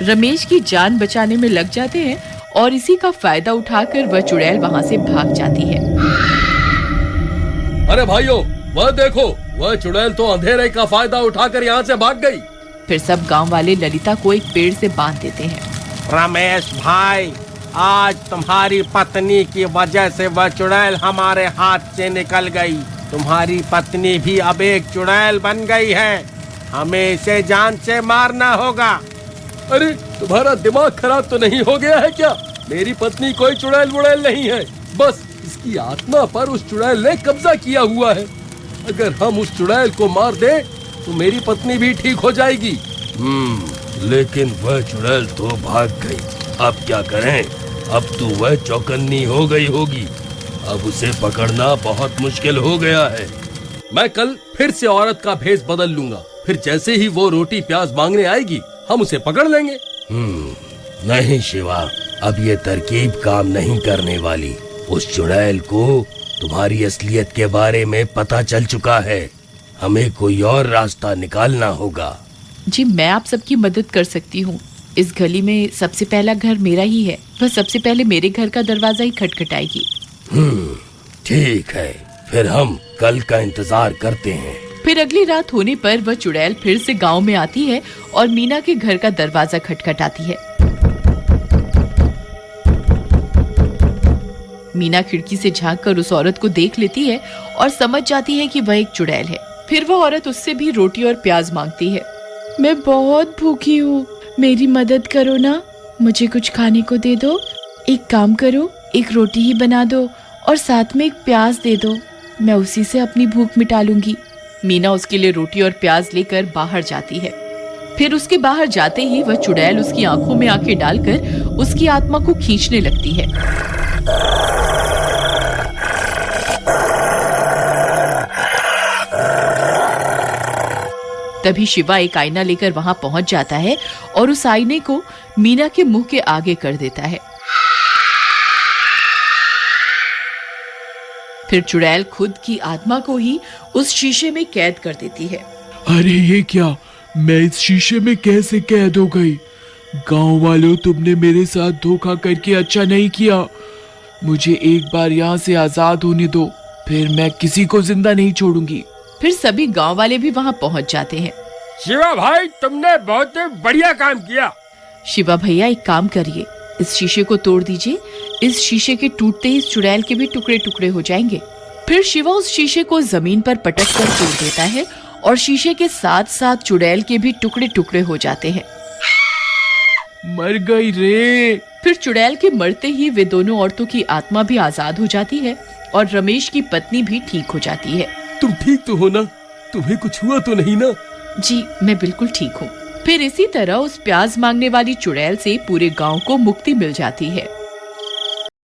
रमेश की जान बचाने में लग जाते हैं और इसी का फायदा उठाकर वह चुड़ैल वहाँ से भाग जाती है। अरे भाइयों, वह देखो, वह चुड़ैल तो अंधेरे का फायदा उठाकर यहाँ से भाग गई। फिर सब गांव वाले ललिता को एक पेड़ से बांध देते हैं। रमेश भाई, आज तुम्हारी पत्नी की वजह से वह चुड़ैल हमारे हाथ से निकल गई। तुम्हारी पत्नी भी अब एक चुड़ैल बन गई है। हमें इसे जान से मारना होगा। अरे तुम्हारा दिमाग खराब तो नहीं हो गया है क्या? मेरी पत्नी कोई चुड़ैल वुड़ैल नहीं है, बस इसकी आत्मा पर उस चुड़ैल ने कब्जा किया हुआ है। अगर हम उस चुड़ैल को मार दे तो मेरी पत्नी भी ठीक हो जाएगी। लेकिन वह चुड़ैल तो भाग गई, अब क्या करें? अब तो वह चौकन्नी हो गई होगी, अब उसे पकड़ना बहुत मुश्किल हो गया है। मैं कल फिर से औरत का भेष बदल लूंगा, फिर जैसे ही वो रोटी प्याज मांगने आएगी हम उसे पकड़ लेंगे। नहीं शिवा, अब ये तरकीब काम नहीं करने वाली। उस चुड़ैल को तुम्हारी असलियत के बारे में पता चल चुका है, हमें कोई और रास्ता निकालना होगा। जी, मैं आप सबकी मदद कर सकती हूँ। इस गली में सबसे पहला घर मेरा ही है, वह सबसे पहले मेरे घर का दरवाजा ही खटखटाएगी। ठीक है, फिर हम कल का इंतजार करते हैं। फिर अगली रात होने पर वह चुड़ैल फिर से गांव में आती है और मीना के घर का दरवाजा खटखटाती है। मीना खिड़की से झांककर उस औरत को देख लेती है और समझ जाती है कि वह एक चुड़ैल है। फिर वह औरत उससे भी रोटी और प्याज मांगती है। मैं बहुत भूखी हूँ, मेरी मदद करो ना, मुझे कुछ खाने को दे दो। एक काम करो, एक रोटी ही बना दो और साथ में एक प्याज दे दो, मैं उसी से अपनी भूख मिटा लूंगी। मीना उसके लिए रोटी और प्याज लेकर बाहर जाती है। फिर उसके बाहर जाते ही वह चुड़ैल उसकी आंखों में आंखें डालकर उसकी आत्मा को खींचने लगती है। तभी शिवा एक आईना लेकर वहां पहुंच जाता है और उस आईने को मीना के मुंह के आगे कर देता है। फिर चुड़ैल खुद की आत्मा को ही उस शीशे में कैद कर देती है। अरे ये क्या, मैं इस शीशे में कैसे कैद हो गई? गांव वालों, तुमने मेरे साथ धोखा करके अच्छा नहीं किया। मुझे एक बार यहाँ से आजाद होने दो, फिर मैं किसी को जिंदा नहीं छोड़ूंगी। फिर सभी गांव वाले भी वहाँ पहुँच जाते हैं। शिवा भाई, तुमने बहुत बढ़िया काम किया। शिवा भैया, एक काम करिए, इस शीशे को तोड़ दीजिए। इस शीशे के टूटते ही इस चुड़ैल के भी टुकड़े टुकड़े हो जाएंगे। फिर शिवा उस शीशे को जमीन पर पटक कर तोड़ देता है और शीशे के साथ साथ चुड़ैल के भी टुकड़े टुकड़े हो जाते हैं। मर गई रे। फिर चुड़ैल के मरते ही वे दोनों औरतों की आत्मा भी आजाद हो जाती है और रमेश की पत्नी भी ठीक हो जाती है। तुम ठीक तो हो ना? तुम्हें कुछ हुआ तो नहीं ना? जी, मैं बिल्कुल ठीक हूँ। फिर इसी तरह उस प्याज मांगने वाली चुड़ैल से पूरे गांव को मुक्ति मिल जाती है।